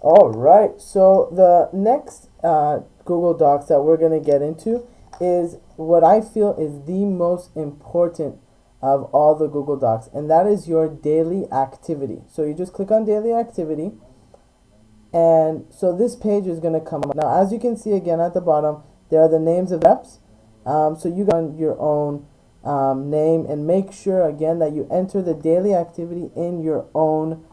All right, so the next Google Docs that we're going to get into is what I feel is the most important of all the Google Docs, and that is your daily activity. So you just click on daily activity, and so this page is going to come up. Now, as you can see again at the bottom, there are the names of reps. So you got your own name, and make sure again that you enter the daily activity in your own,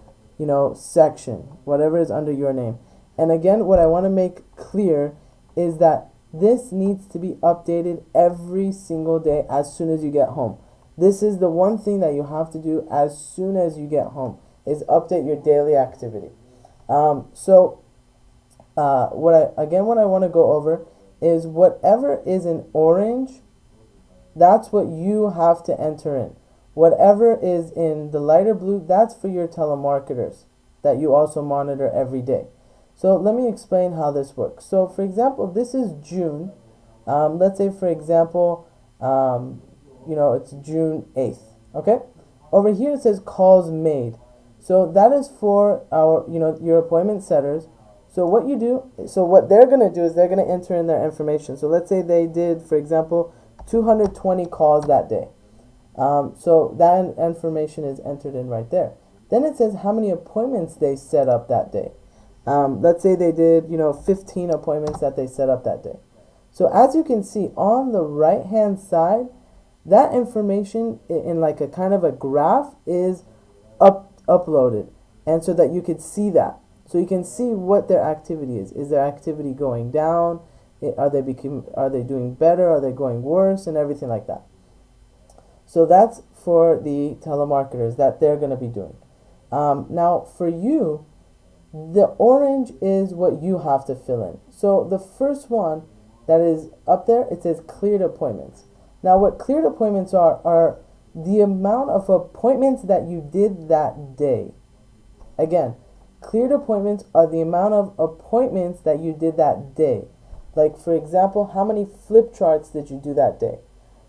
section, whatever is under your name. And again, what I want to make clear is that this needs to be updated every single day as soon as you get home. This is the one thing that you have to do as soon as you get home is update your daily activity. What I want to go over is whatever is in orange, that's what you have to enter in. Whatever is in the lighter blue, that's for your telemarketers that you also monitor every day. So let me explain how this works. So for example, this is June. Let's say for example, it's June 8th. Okay. Over here it says calls made. So that is for your appointment setters. So what they're going to do is they're going to enter in their information. So let's say they did, for example, 220 calls that day. So that information is entered in right there. Then it says how many appointments they set up that day. Let's say they did, 15 appointments that they set up that day. So as you can see on the right hand side, that information in like a kind of a graph is uploaded, and so that you could see that. So you can see what their activity is. Is their activity going down? Are they doing better? Are they going worse? And everything like that. So that's for the telemarketers that they're going to be doing. Now for you, the orange is what you have to fill in. So the first one that is up there, it says cleared appointments. Now what cleared appointments are the amount of appointments that you did that day. Again, cleared appointments are the amount of appointments that you did that day. Like for example, how many flip charts did you do that day?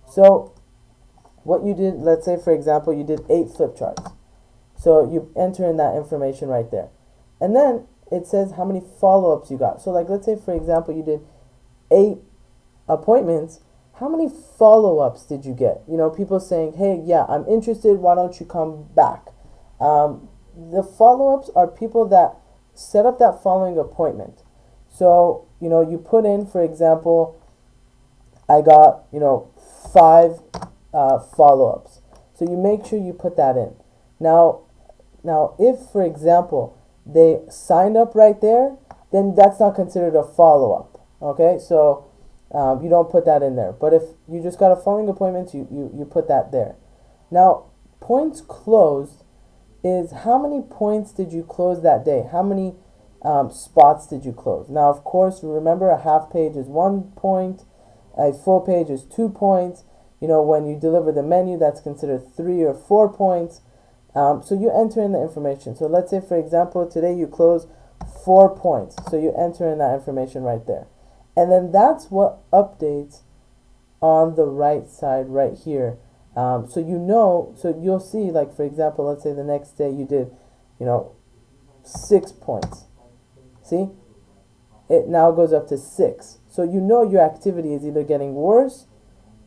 So what you did, let's say for example, you did 8 flip charts. So you enter in that information right there. And then it says how many follow-ups you got. So like let's say for example, you did 8 appointments. How many follow-ups did you get? People saying, hey, yeah, I'm interested. Why don't you come back? The follow-ups are people that set up that following appointment. So, you put in, for example, I got, 5 follow-ups. So you make sure you put that in. Now, if, for example, they signed up right there, then that's not considered a follow-up. Okay, so you don't put that in there. But if you just got a following appointment, you put that there. Now, points closed is how many points did you close that day? How many spots did you close? Now, of course, remember a half page is 1 point, a full page is 2 points. When you deliver the menu, that's considered 3 or 4 points. So you enter in the information. So let's say, for example, today you close 4 points. So you enter in that information right there. And then that's what updates on the right side right here. So you'll see, like, for example, let's say the next day you did, 6 points. See? It now goes up to 6. So your activity is either getting worse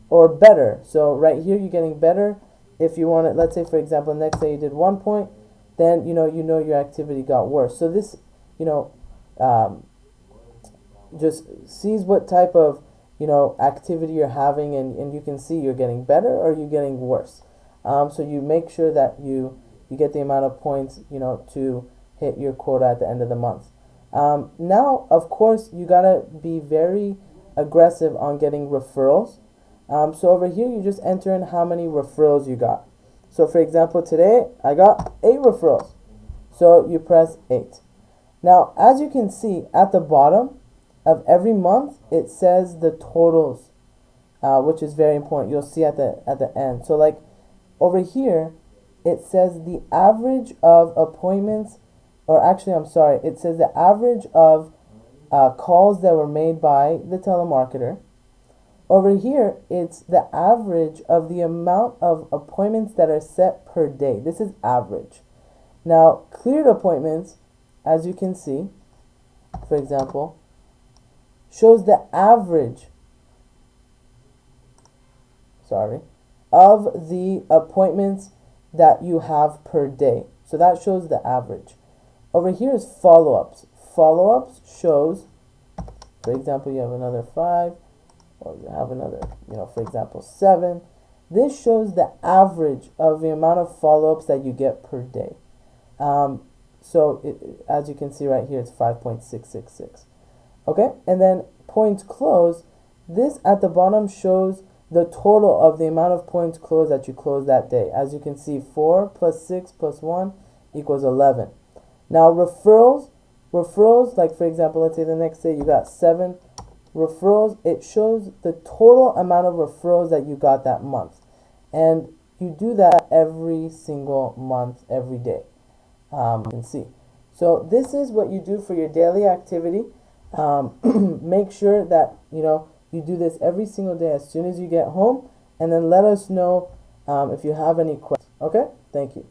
or better. So right here you're getting better. If you want it, let's say for example, next day you did 1 point, then your activity got worse. So this, just sees what type of activity you're having, and you can see you're getting better or you're getting worse. So you make sure that you get the amount of points to hit your quota at the end of the month. Now of course you gotta be very aggressive on getting referrals. So over here you just enter in how many referrals you got. So for example, today I got 8 referrals. So you press 8. Now as you can see at the bottom of every month, it says the totals, which is very important. You'll see at the end. So like over here, it says the average of appointments, or actually, I'm sorry, it says the average of calls that were made by the telemarketer. Over here, it's the average of the amount of appointments that are set per day. This is average. Now, cleared appointments, as you can see, for example, shows the average, of the appointments that you have per day. So that shows the average. Over here is follow-ups. Follow-ups shows, for example, you have another 5, or you have another, for example, 7. This shows the average of the amount of follow-ups that you get per day. As you can see right here, it's 5.666. Okay, and then points closed. This at the bottom shows the total of the amount of points closed that you closed that day. As you can see, 4 plus 6 plus 1 equals 11. Now referrals, like for example, let's say the next day you got 7 referrals. It shows the total amount of referrals that you got that month. And you do that every single month, every day. You can see. So this is what you do for your daily activity. Make sure that, you do this every single day as soon as you get home, and then let us know if you have any questions. Okay? Thank you.